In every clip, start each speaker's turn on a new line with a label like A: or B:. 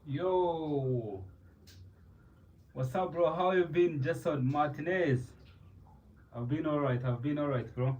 A: Yo, what's up, bro? How you been, Jason Martinez? I've been alright. I've been alright, bro.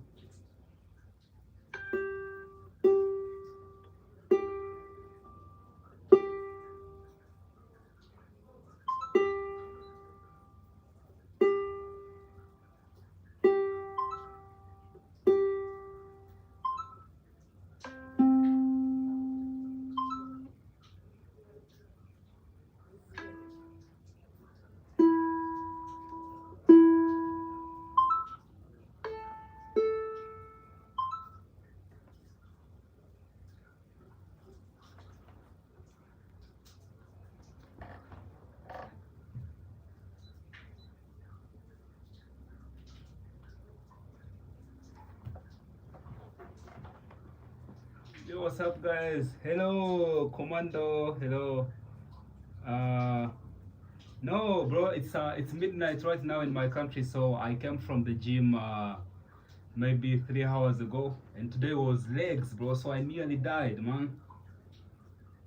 A: Yo, what's up, guys? Hello, Commando. Hello. Uh, no, bro. It's midnight right now in my country, so I came from the gym maybe 3 hours ago, and today was legs, bro. So I nearly died, man.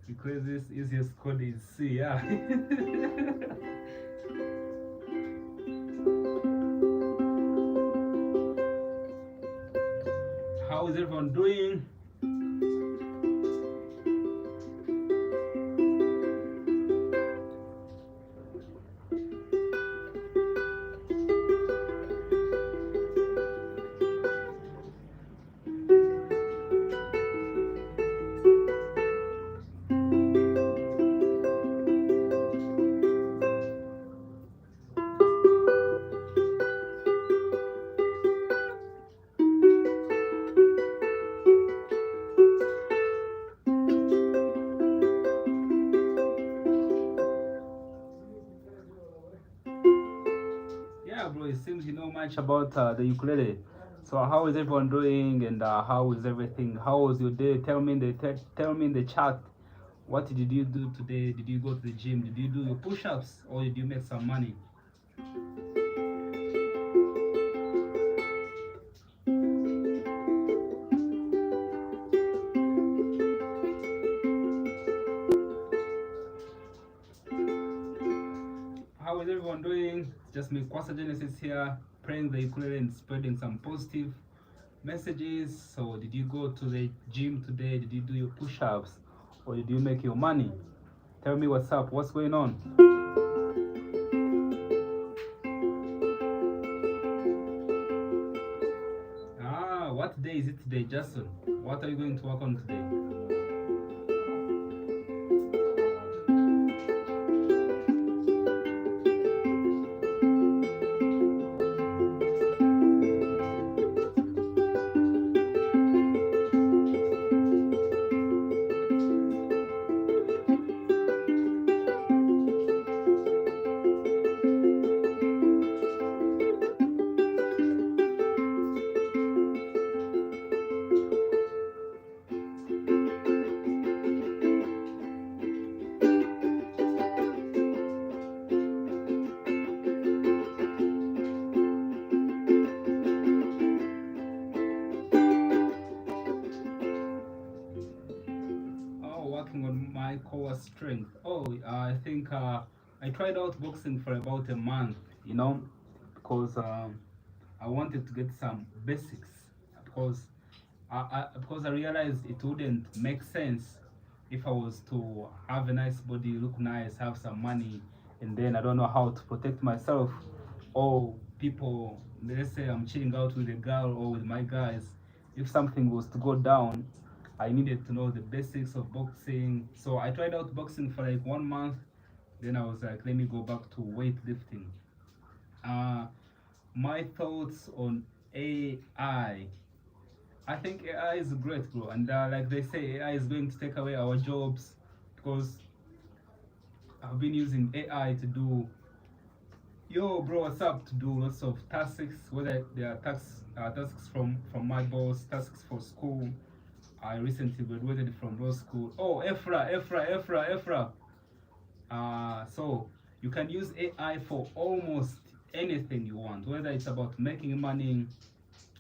A: Because this easiest code is C, yeah. How is everyone doing? Yeah, bro, it seems you know much about the ukulele. So how is everyone doing, and how is everything? How was your day? Tell me in the tell me in the chat. What did you do today? Did you go to the gym? Did you do your push-ups, or did you make some money? How is everyone doing? It's just me, Kwasa Genesis here, playing the ukulele and spreading some positive messages. So did you go to the gym today? Did you do your push-ups, or did you make your money? Tell me what's up. What's going on? What day is it today, Justin? What are you going to work on today? Working on my core strength. I think I tried out boxing for about a month, because I wanted to get some basics. Because because I realized it wouldn't make sense if I was to have a nice body, look nice, have some money, and then I don't know how to protect myself. Or people, let's say I'm chilling out with a girl or with my guys, if something was to go down, I needed to know the basics of boxing. So I tried out boxing for like 1 month. Then I was like, let me go back to weightlifting. Uh, my thoughts on AI. I think AI is great, bro. And like they say, AI is going to take away our jobs, because I've been using AI to do, yo, bro, what's up? To do lots of tasks, whether they are tasks from my boss, tasks for school. I recently graduated from law school. Oh, Efra. So you can use AI for almost anything you want, whether it's about making money,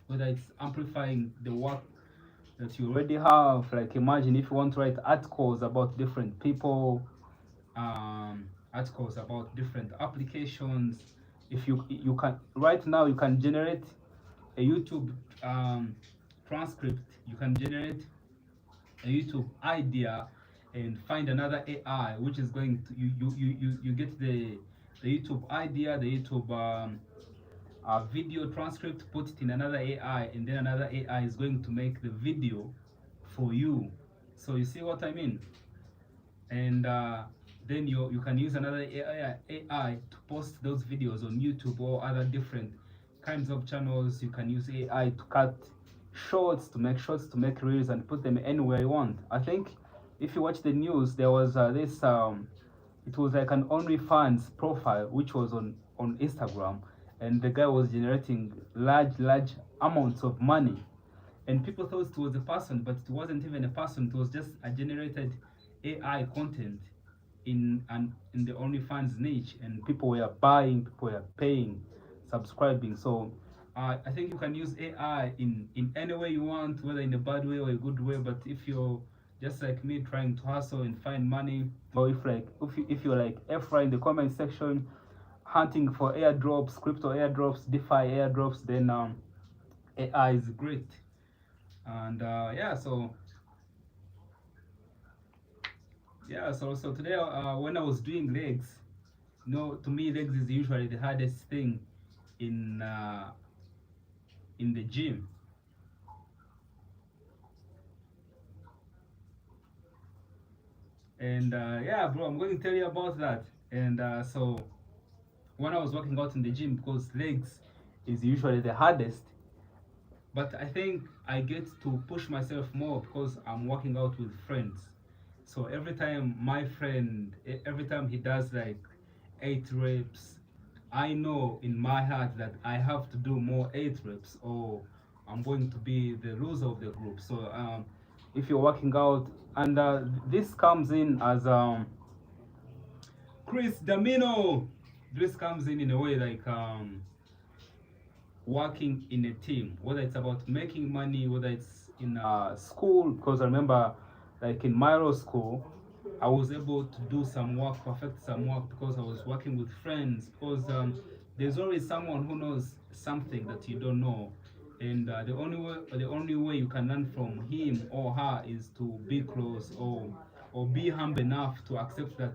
A: whether it's amplifying the work that you already have. Like imagine if you want to write articles about different people, articles about different applications. If you can right now you can generate a YouTube transcript, you can generate a YouTube idea and find another AI which is going to you get the YouTube idea, the YouTube video transcript, put it in another AI, and then another AI is going to make the video for you. So you see what I mean? And then you can use another AI to post those videos on YouTube or other different kinds of channels. You can use AI to cut shorts, to make reels, and put them anywhere you want. I think if you watch the news, there was this it was like an OnlyFans profile which was on Instagram, and the guy was generating large amounts of money, and people thought it was a person, but it wasn't even a person. It was just a generated AI content in the OnlyFans niche, and people were buying, people were paying, subscribing. So I think you can use AI in any way you want, whether in a bad way or a good way. But if you're just like me trying to hustle and find money, or if you're like Efra in the comment section hunting for airdrops, crypto airdrops, DeFi airdrops, then AI is great. And so today when I was doing legs, to me legs is usually the hardest thing in uh, in the gym. And bro, I'm going to tell you about that. And so when I was working out in the gym, because legs is usually the hardest, but I think I get to push myself more because I'm working out with friends. So every time he does like 8 reps, I know in my heart that I have to do more 8 reps, or I'm going to be the loser of the group. So if you're working out, and this comes in as Chris Damino, this comes in a way like working in a team, whether it's about making money, whether it's in school. Because I remember, like in my law school, I was able to do some work, perfect some work, because I was working with friends. Because there's always someone who knows something that you don't know, and the only way you can learn from him or her is to be close, or be humble enough to accept that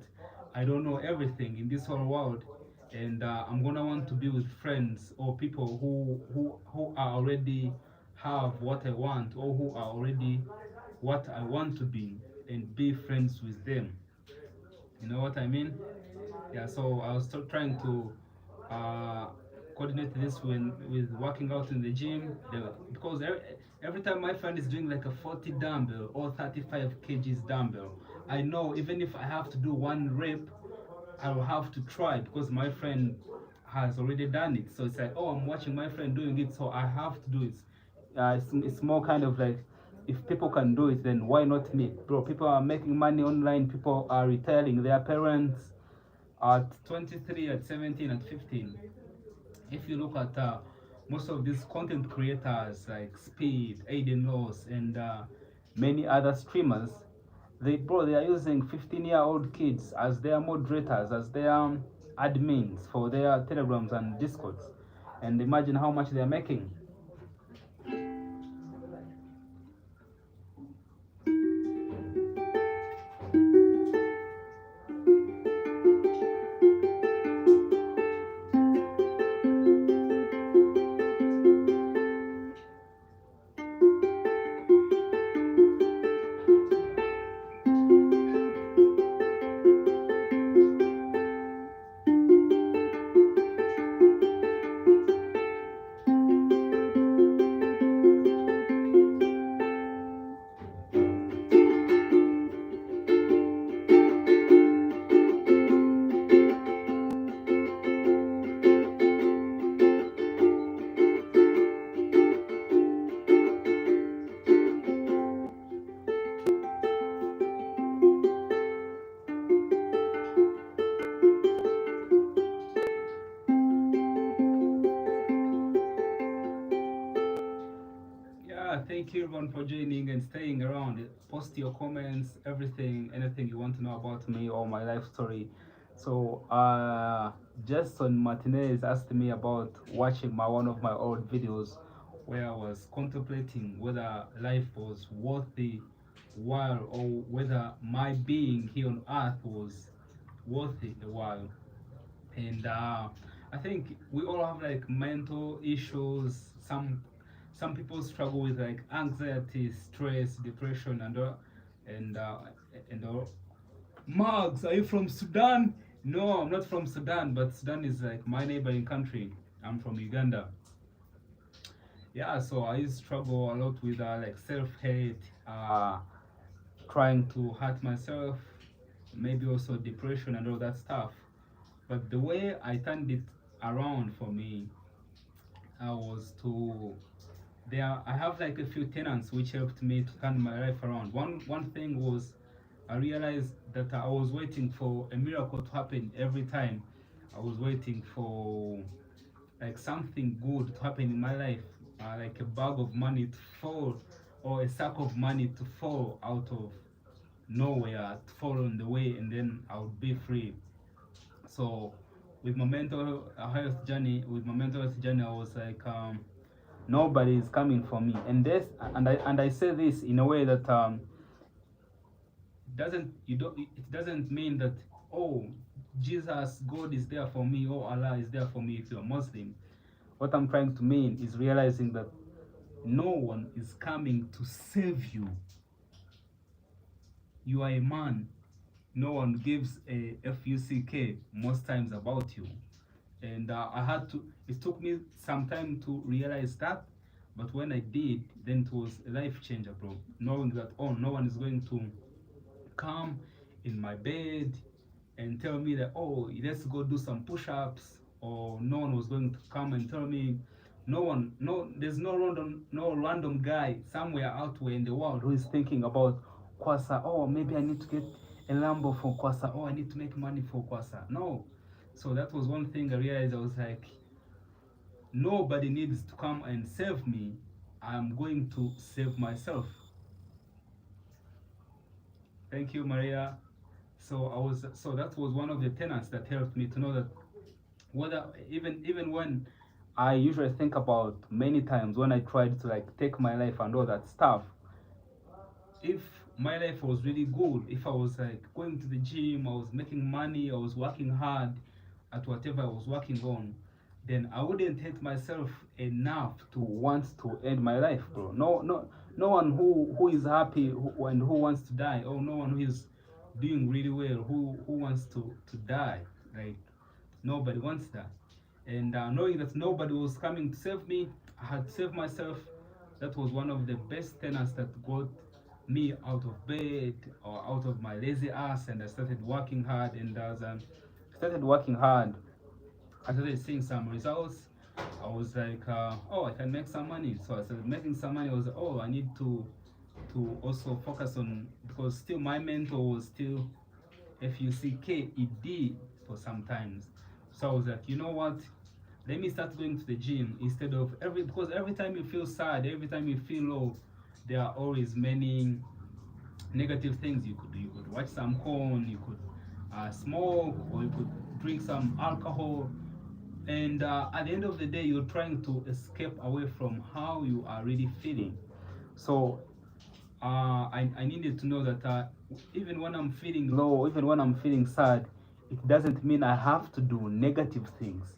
A: I don't know everything in this whole world, and I'm gonna want to be with friends or people who are already have what I want, or who are already what I want to be, and be friends with them. You know what I mean? Yeah. So I was still trying to uh, coordinate this with working out in the gym, because every time my friend is doing like a 40 dumbbell or 35 kgs dumbbell, I know even if I have to do 1 rep, I will have to try, because my friend has already done it. So it's like, oh, I'm watching my friend doing it, so I have to do it. It's more kind of like, if people can do it, then why not me, bro? People are making money online. People are retiring their parents at 23, at 17, at 15. If you look at most of these content creators like Speed, Aiden Loss, and many other streamers, they are using 15-year-old kids as their moderators, as their admins for their telegrams and discords, and imagine how much they are making. thank you everyone for joining and staying around. Post your comments, everything, anything you want to know about me or my life story. So, Jason Martinez asked me about watching my one of my old videos where I was contemplating whether life was worth the while or whether my being here on earth was worth it a while. And I think we all have like mental issues. Some people struggle with like anxiety, stress, depression, and uh, and Margs, are you from Sudan? No, I'm not from Sudan, but Sudan is like my neighboring country. I'm from Uganda. Yeah, so I used to struggle a lot with like self-hate, trying to hurt myself, maybe also depression and all that stuff. But the way I turned it around for me was to there I have like a few tenants which helped me to turn my life around. One thing was I realized that I was waiting for a miracle to happen every time. I was waiting for like something good to happen in my life, like a bag of money to fall or a sack of money to fall out of nowhere, to fall on the way, and then I would be free. So with my mental health journey, I was like, nobody is coming for me, and I say this in a way that it doesn't mean that, oh, Jesus, God is there for me, or Allah is there for me if you're Muslim. What I'm trying to mean is realizing that no one is coming to save you. You are a man. No one gives a fuck most times about you. And it took me some time to realize that, but when I did, then it was a life changer, bro. Knowing that, oh, no one is going to come in my bed and tell me that, oh, let's go do some push-ups, or no one was going to come and tell me, there's no random guy somewhere out there in the world who is thinking about Kwasa. Oh, maybe I need to get a Lambo for Kwasa. Oh, I need to make money for Kwasa. No. So that was one thing I realized. I was like, nobody needs to come and save me. I'm going to save myself. Thank you, Maria. So that was one of the tenants that helped me to know that whether even when I usually think about many times when I tried to like take my life and all that stuff, if my life was really good, if I was like going to the gym, I was making money, I was working hard at whatever I was working on, then I wouldn't hate myself enough to want to end my life, bro. No one who is happy and who wants to die, or no one who is doing really well who wants to die. Like, nobody wants that. And knowing that nobody was coming to save me, I had to save myself. That was one of the best tenants that got me out of bed or out of my lazy ass, and I started working hard. And as I started working hard, I started seeing some results. I was like, oh, I can make some money. So I started making some money. I was like, oh, I need to also focus on, because still my mentor was still FUCKED for some times. So I was like, you know what? Let me start going to the gym instead of because every time you feel sad, every time you feel low, there are always many negative things. You could watch some porn, you could smoke, or you could drink some alcohol, and at the end of the day, you're trying to escape away from how you are really feeling. So I needed to know that even when I'm feeling low, even when I'm feeling sad, it doesn't mean I have to do negative things.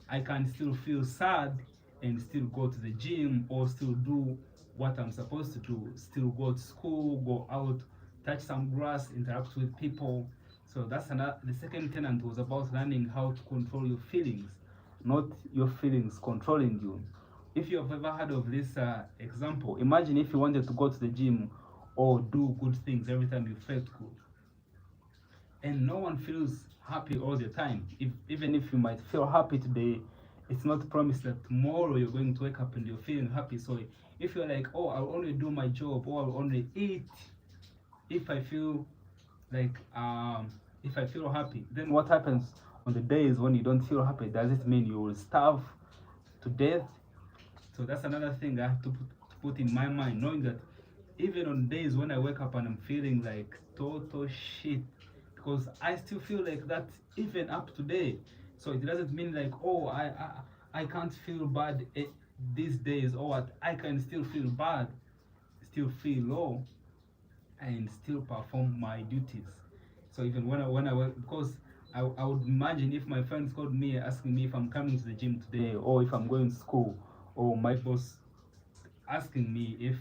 A: I can still feel sad and still go to the gym, or still do what I'm supposed to do, still go to school, go out, touch some grass, interact with people. So that's another. The second tenant was about learning how to control your feelings, not your feelings controlling you. If you have ever heard of this example, imagine if you wanted to go to the gym or do good things every time you felt good, and no one feels happy all the time. Even if you might feel happy today, it's not promised that tomorrow you're going to wake up and you're feeling happy. So if you're like, oh, I'll only do my job, or I'll only eat if I feel like if I feel happy, then what happens on the days when you don't feel happy? Does it mean you will starve to death? So that's another thing I have to put in my mind, knowing that even on days when I wake up and I'm feeling like total shit, because I still feel like that even up today. So it doesn't mean like, oh, I can't feel bad these days, or what. I can still feel bad, still feel low, and still perform my duties. So even when I work, because I would imagine if my friends called me asking me if I'm coming to the gym today, or if I'm going to school, or my boss asking me if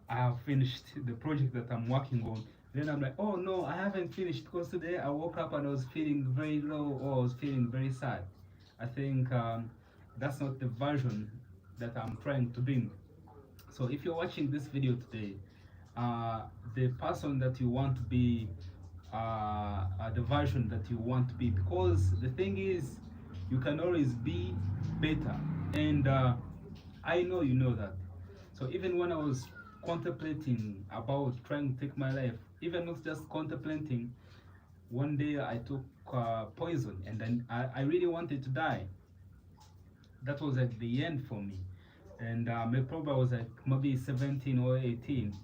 A: I have finished the project that I'm working on. Then I'm like, oh no, I haven't finished, because today I woke up and I was feeling very low, or I was feeling very sad. I think that's not the version that I'm trying to bring. So if you're watching this video today, the person that you want to be, the version that you want to be, because the thing is, you can always be better, and I know you know that. So even when I was contemplating about trying to take my life, even not just contemplating, one day I took poison, and then I really wanted to die. That was at the end for me. And probably I was like maybe 17 or 18.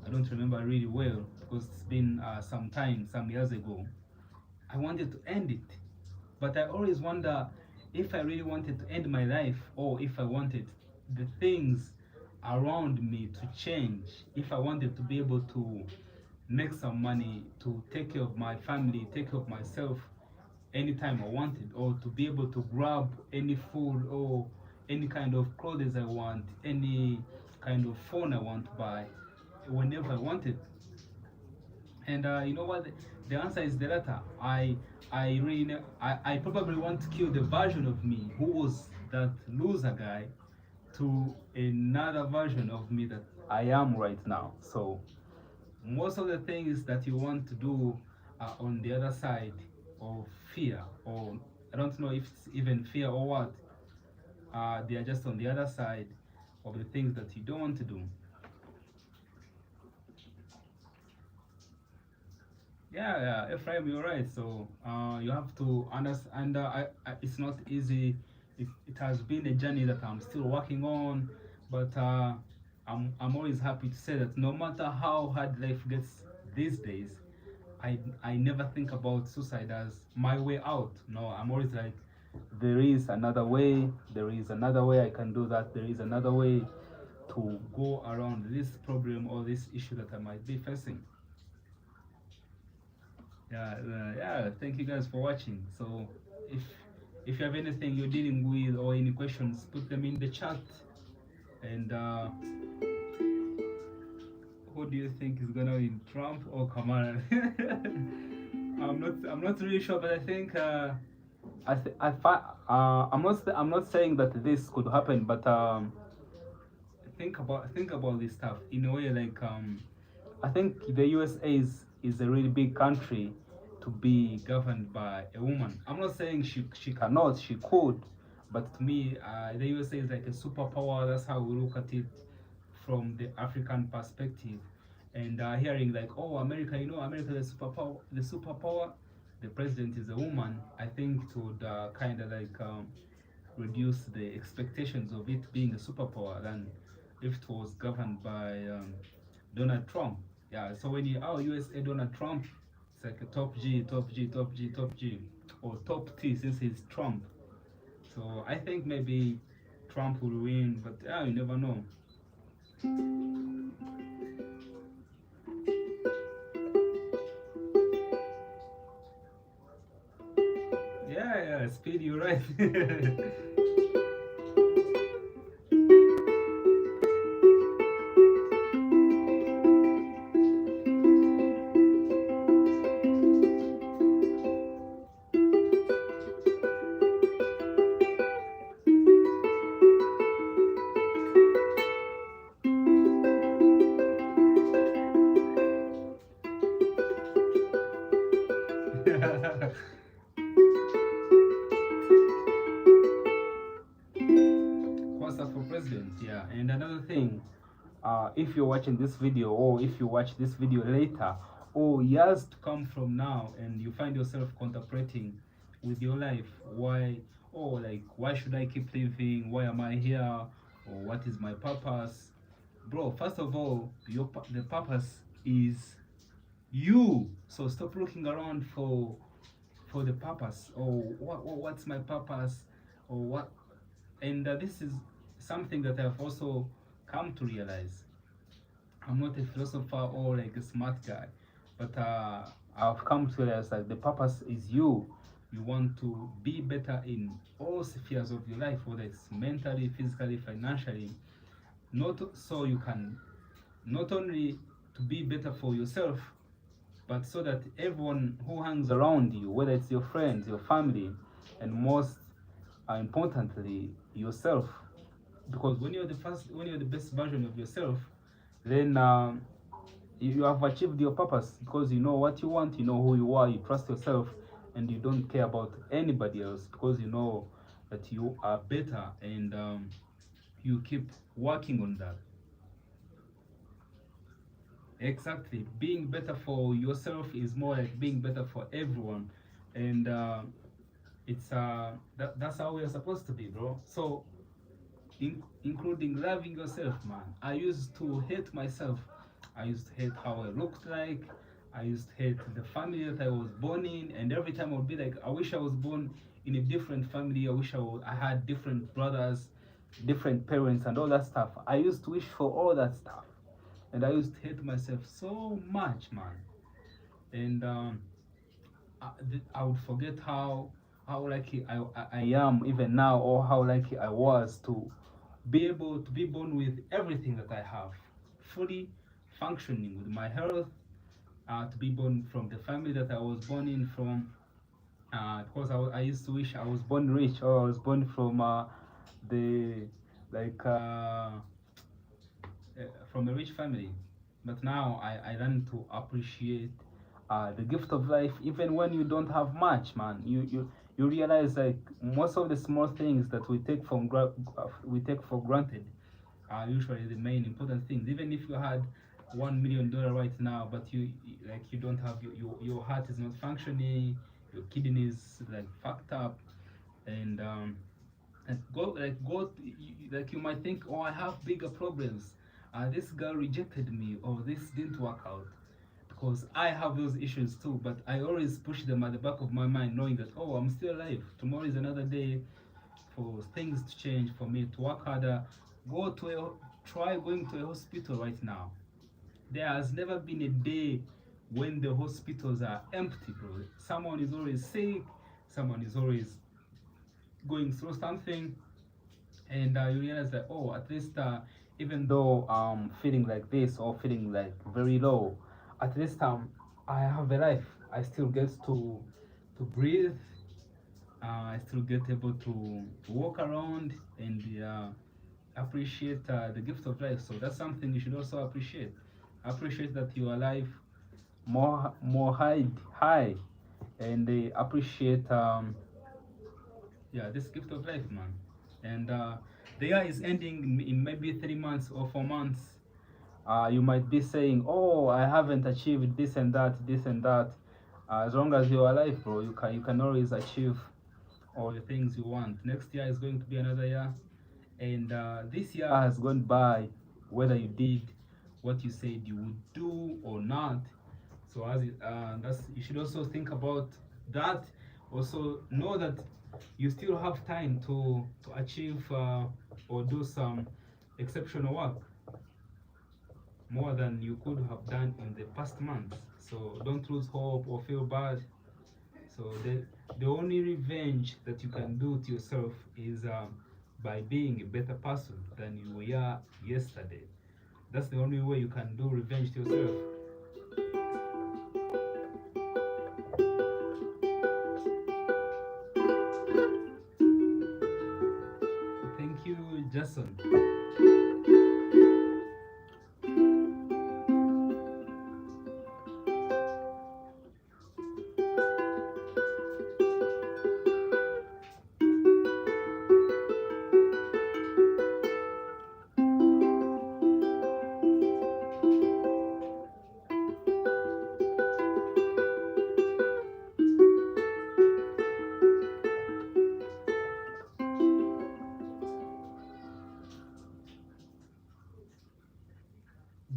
A: I don't remember really well, because it's been some time, some years ago. I wanted to end it, but I always wonder if I really wanted to end my life, or if I wanted the things around me to change, if I wanted to be able to make some money, to take care of my family, take care of myself anytime I wanted, or to be able to grab any food, or any kind of clothes I want, any kind of phone I want to buy whenever I wanted. And you know what? The answer is the latter. I really I probably want to kill the version of me who was that loser guy, to another version of me that I am right now. So most of the things that you want to do are on the other side of fear, or I don't know if it's even fear or what. They are just on the other side of the things that you don't want to do. Yeah, Ephraim, you're right. So you have to understand. It's not easy. It has been a journey that I'm still working on, but I'm always happy to say that no matter how hard life gets these days, I never think about suicide as my way out. No, I'm always like, there is another way. There is another way I can do that. There is another way to go around this problem or this issue that I might be facing. Yeah, thank you guys for watching. So if if you have anything you're dealing with, or any questions, put them in the chat. And who do you think is gonna win, Trump or Kamala? I'm not really sure, but I think I'm not saying that this could happen, but think about this stuff in a way, like I think the USA is a really big country to be governed by a woman. I'm not saying she cannot, she could, but to me, the USA is like a superpower. That's how we look at it from the African perspective. And hearing like, oh, America, you know, America is the superpower. The president is a woman. I think it would kind of like reduce the expectations of it being a superpower than if it was governed by Donald Trump. Yeah, so when you, oh, USA Donald Trump, it's like a top G, top G, top G, top G, or top T since he's Trump. So I think maybe Trump will win, but yeah, you never know. Yeah, Speed, you're right. What's up for president? Yeah, and another thing, if you're watching this video, or if you watch this video later, or years to come from now, and you find yourself contemplating with your life, why, oh, like, why should I keep living? Why am I here? Or what is my purpose? bro, first of all, the purpose is you. So stop looking around for the purpose, or what's my purpose, or what. And this is something that I've also come to realize. I'm not a philosopher or like a smart guy, but I've come to realize that the purpose is you. You want to be better in all spheres of your life, whether it's mentally, physically, financially, not so you can not only to be better for yourself, but so that everyone who hangs around you, whether it's your friends, your family, and most importantly, yourself. Because when you're the best version of yourself, then you have achieved your purpose, because you know what you want, you know who you are, you trust yourself, and you don't care about anybody else, because you know that you are better, and you keep working on that. Exactly. Being better for yourself is more like being better for everyone. And that's how we're supposed to be, bro. So, including loving yourself, man. I used to hate myself. I used to hate how I looked like. I used to hate the family that I was born in. And every time I would be like, I wish I was born in a different family. I wish I had different brothers, different parents, and all that stuff. I used to wish for all that stuff, and I used to hate myself so much, man. And I would forget how lucky I am even now, or how lucky I was to be able to be born with everything that I have, fully functioning with my health, to be born from the family that I was born in from. Because I used to wish I was born rich, or I was born from the like from a rich family. But now I learn to appreciate the gift of life, even when you don't have much, man. You realize like most of the small things that we take for granted are usually the main important things. Even if you had $1 million right now, but you don't have your heart is not functioning, your kidneys like fucked up, and like you might think, oh, I have bigger problems. This girl rejected me, or this didn't work out, because I have those issues too. But I always push them at the back of my mind, knowing that, oh, I'm still alive. Tomorrow is another day for things to change, for me to work harder. Try going to a hospital right now. There has never been a day when the hospitals are empty, bro. Someone is always sick. Someone is always going through something, and you realize that, oh, at least even though I'm feeling like this, or feeling like very low, at least I have a life. I still get to breathe. I still get able to walk around, and appreciate the gift of life. So that's something you should also appreciate. Appreciate that you're alive, more high, and they appreciate yeah, this gift of life, man. And the year is ending in maybe 3 months or 4 months. You might be saying, oh, I haven't achieved this and that, this and that. As long as you're alive, bro, you can always achieve all the things you want. Next year is going to be another year, and this year has gone by, whether you did what you said you would do or not. So that's, you should also think about that. Also know that you still have time to achieve or do some exceptional work, more than you could have done in the past months. So don't lose hope or feel bad. So the only revenge that you can do to yourself is by being a better person than you were yesterday. That's the only way you can do revenge to yourself. Thank you, Jason.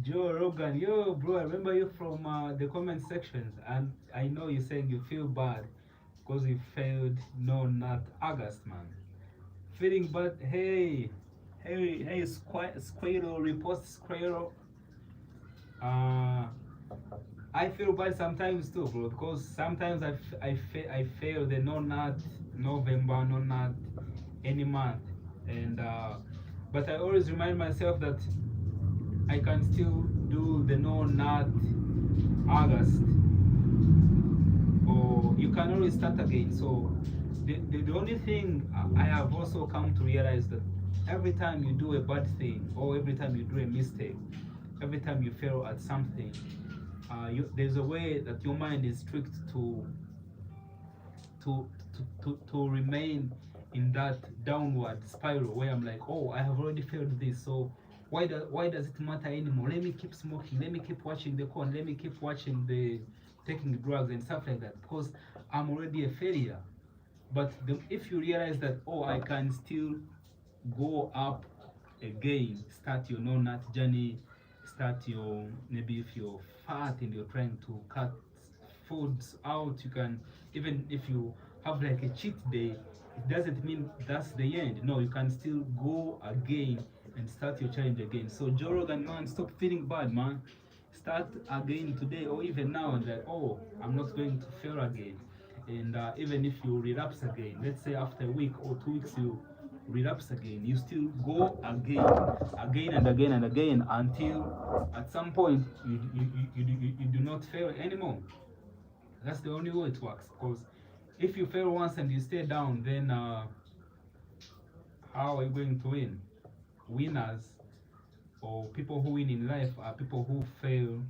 A: Joe Rogan, yo, bro, I remember you from the comment sections, and I know you saying you feel bad because you failed No Nut August, man. Feeling bad, hey, Squirrel, repost Squirrel. Uh, I feel bad sometimes too, bro, because sometimes I fail the No Nut November, No Nut any month, and but I always remind myself that I can still do the No Nut August, or you can always start again. So the only thing I have also come to realize that every time you do a bad thing, or every time you do a mistake, every time you fail at something, there's a way that your mind is tricked to, to remain in that downward spiral where I'm like, oh, I have already failed this, so why does it matter anymore? Let me keep smoking, let me keep watching the corn, let me keep watching the taking drugs and stuff like that, because I'm already a failure. But if you realize that, oh, I can still go up again, start your no-nut journey, start your, maybe if you're fat and you're trying to cut foods out, you can, even if you have like a cheat day, it doesn't mean that's the end. No, you can still go again and start your challenge again. So Joe Rogan, man, stop feeling bad, man. Start again today or even now, and like, oh, I'm not going to fail again. And even if you relapse again, let's say after a week or 2 weeks you relapse again, you still go again and again and again, until at some point you do not fail anymore. That's the only way it works, because if you fail once and you stay down, then how are you going to win? Winners, or people who win in life, are people who fail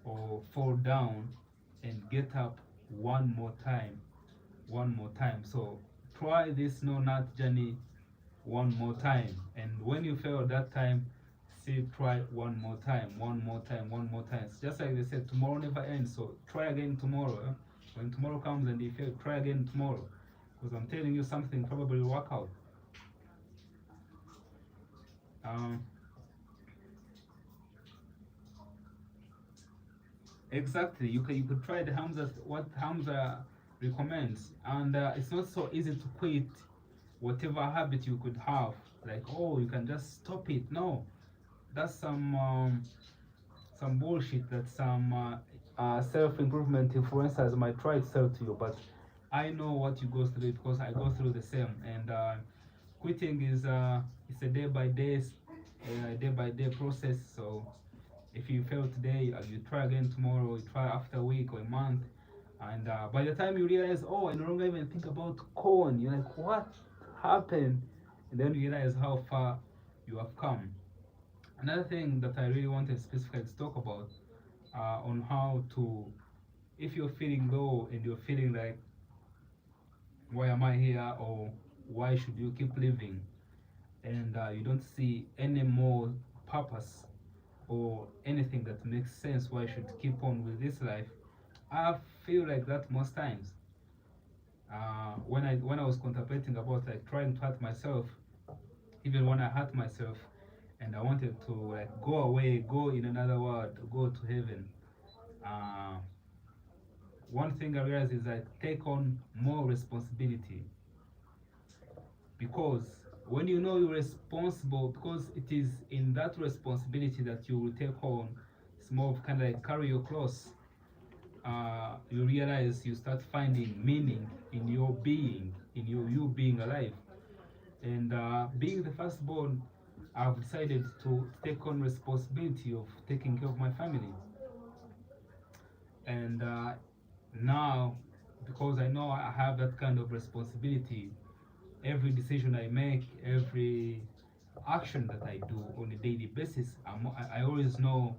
A: or fall down and get up one more time, one more time. So try this no nut journey one more time, and when you fail that time, say try one more time, one more time, one more time. It's just like they said, tomorrow never ends, so try again tomorrow, eh? When tomorrow comes and you fail, try again tomorrow, because I'm telling you, something probably will work out. um, exactly, you could try the Hamza, what Hamza recommends, and it's not so easy to quit whatever habit you could have, like, oh, you can just stop it. No, that's some bullshit that some self-improvement influencers might try to sell to you. But I know what you go through, because I go through the same. And quitting is it's a day by day process. So if you fail today, you try again tomorrow, you try after a week or a month, and by the time you realize, oh, I no longer even think about corn, you're like, what happened? And then you realize how far you have come. Another thing that I really wanted specifically to talk about, on how to, if you're feeling low and you're feeling like, why am I here, or why should you keep living, and you don't see any more purpose or anything that makes sense why I should keep on with this life. I feel like that most times. When I was contemplating about like trying to hurt myself, even when I hurt myself, and I wanted to like go away, go in another world, go to heaven. Uh, One thing I realized is I take on more responsibility, because when you know you're responsible, because it is in that responsibility that you will take on, it's more of kind of like carry your cross. You realize, you start finding meaning in your being, in you being alive. And being the firstborn, I've decided to take on responsibility of taking care of my family. And now, because I know I have that kind of responsibility, every decision I make, every action that I do on a daily basis, I always know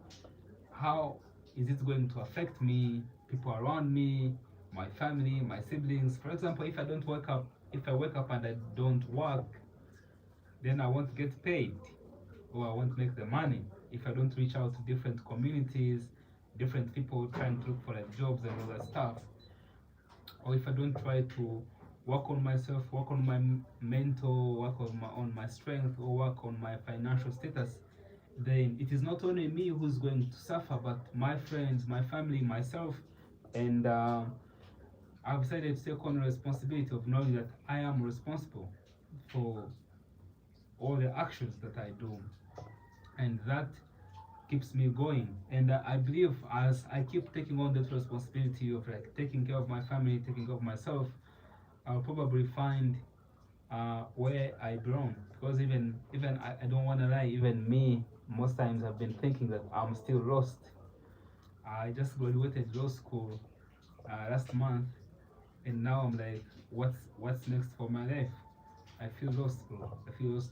A: how is it going to affect me, people around me, my family, my siblings. For example, if I wake up and I don't work, then I won't get paid, or I won't make the money. If I don't reach out to different communities, different people trying to look for like jobs and all that stuff, or if I don't try to work on myself, work on my mental, work on my strength, or work on my financial status, then it is not only me who's going to suffer, but my friends, my family, myself. And I've decided to take on the responsibility of knowing that I am responsible for all the actions that I do, and that keeps me going. And I believe as I keep taking on this responsibility of like taking care of my family, taking care of myself, I'll probably find where I belong. Because even I don't want to lie, even me most times I've been thinking that I'm still lost. I just graduated law school last month, and now I'm like, what's next for my life? I feel lost, bro. I feel lost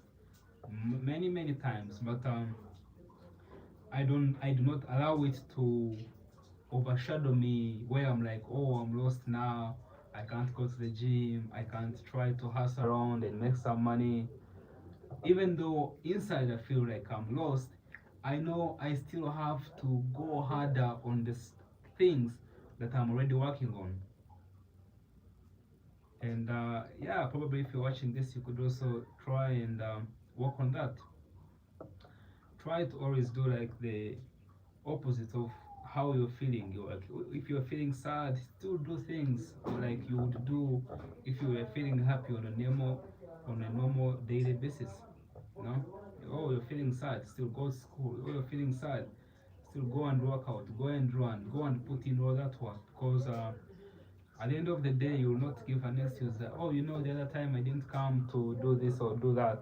A: many times, but I do not allow it to overshadow me where I'm like, oh, I'm lost now. I can't go to the gym. I can't try to hustle around and make some money. Even though inside I feel like I'm lost, I know I still have to go harder on the things that I'm already working on. And yeah, probably if you're watching this, you could also try and work on that. Try to always do like the opposite of how you're feeling. You're like, if you're feeling sad, still do things like you would do if you were feeling happy on a normal daily basis. You know, oh, you're feeling sad, still go to school. Oh, you're feeling sad, still go and work out, go and run, go and put in all that work. Because at the end of the day, you will not give an excuse that, oh, you know, the other time I didn't come to do this or do that.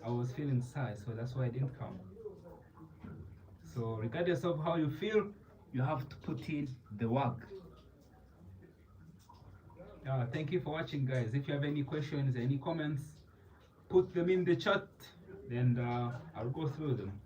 A: I was feeling sad, so that's why I didn't come. So, regardless of how you feel, you have to put in the work. Thank you for watching, guys. If you have any questions, any comments, put them in the chat, and I'll go through them.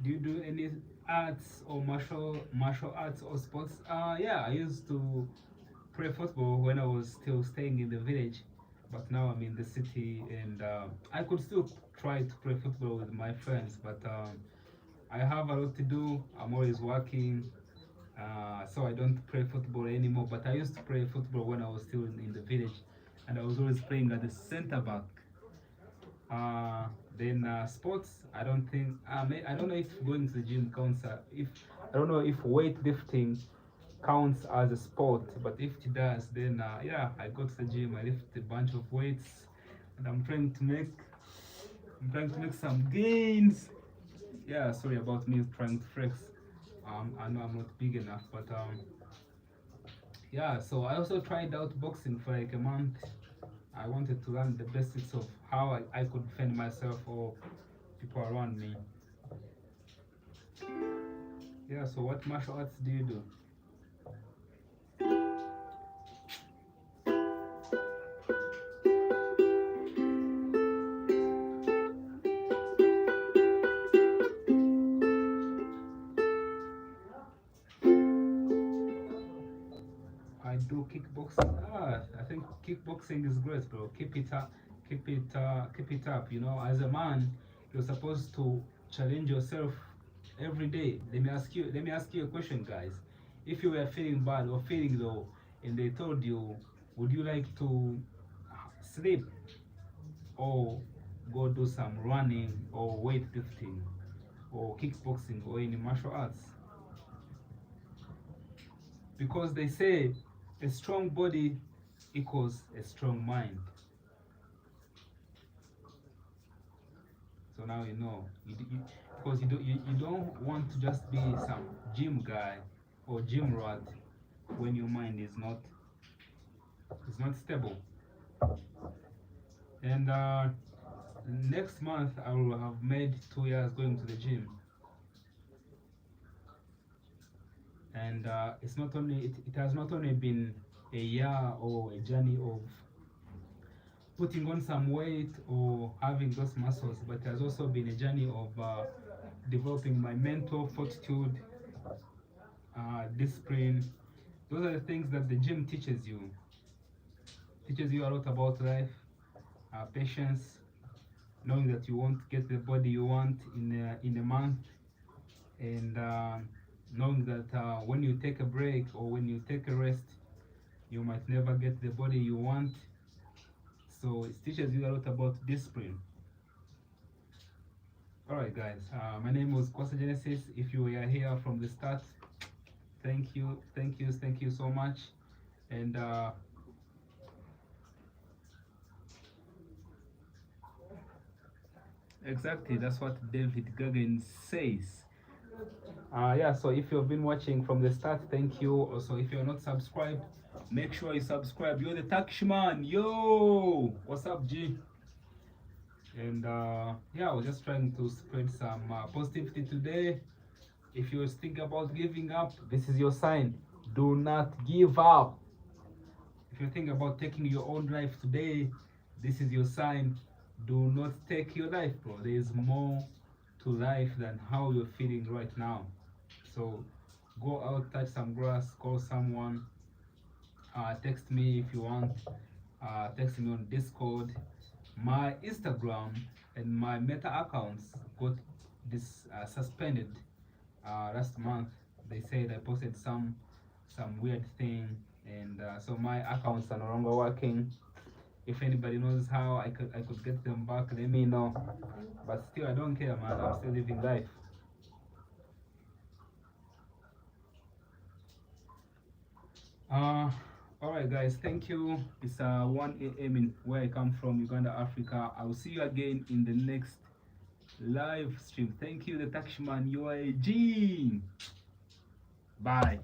A: Do you do any arts or martial arts or sports? Yeah, I used to play football when I was still staying in the village, but now I'm in the city, and I could still try to play football with my friends, but I have a lot to do. I'm always working, so I don't play football anymore. But I used to play football when I was still in the village, and I was always playing at the center back. Uh, then sports, I don't think I don't know if going to the gym counts. If I don't know if weightlifting counts as a sport, but if it does, then yeah, I go to the gym. I lift a bunch of weights, and I'm trying to make some gains. Yeah, sorry about me trying to flex. I know I'm not big enough, but yeah. So I also tried out boxing for like a month. I wanted to learn the basics of how I could defend myself or people around me. Yeah, so what martial arts do you do? I do kickboxing. I think kickboxing is great, bro. Keep it up, keep it up. You know, as a man, you're supposed to challenge yourself every day. Let me ask you a question, guys. If you were feeling bad or feeling low, and they told you, would you like to sleep or go do some running or weightlifting or kickboxing or any martial arts? Because they say a strong body equals a strong mind. So now you know, because you don't want to just be some gym guy or gym rat when your mind is not stable. And next month I will have made 2 years going to the gym. And it's not only it has not only been a year or a journey of putting on some weight or having those muscles, but it has also been a journey of developing my mental fortitude, discipline. Those are the things that the gym teaches you. Teaches you a lot about life, patience, knowing that you won't get the body you want in a month, and knowing that when you take a break or when you take a rest, you might never get the body you want. So it teaches you a lot about discipline. Alright guys, my name was Kwasa Genesis. If you were here from the start, thank you so much. And exactly, that's what David Goggins says. Yeah, so if you've been watching from the start, thank you. Also, if you're not subscribed, make sure you subscribe. You're the Takshman. Yo, what's up, G? And yeah, I was just trying to spread some positivity today. If you think about giving up, this is your sign. Do not give up. If you think about taking your own life today, this is your sign. Do not take your life, bro. There is more to life than how you're feeling right now. So go out, touch some grass, call someone, text me if you want, text me on Discord. My Instagram and my Meta accounts got this suspended last month. They said I posted some weird thing, and so my accounts are no longer working. If anybody knows how I could get them back, let me know. But still, I don't care, man. I'm still living life. Alright guys, thank you. It's 1 a.m. in where I come from, Uganda, Africa. I will see you again in the next live stream. Thank you, the Taxman. You are a G. Bye.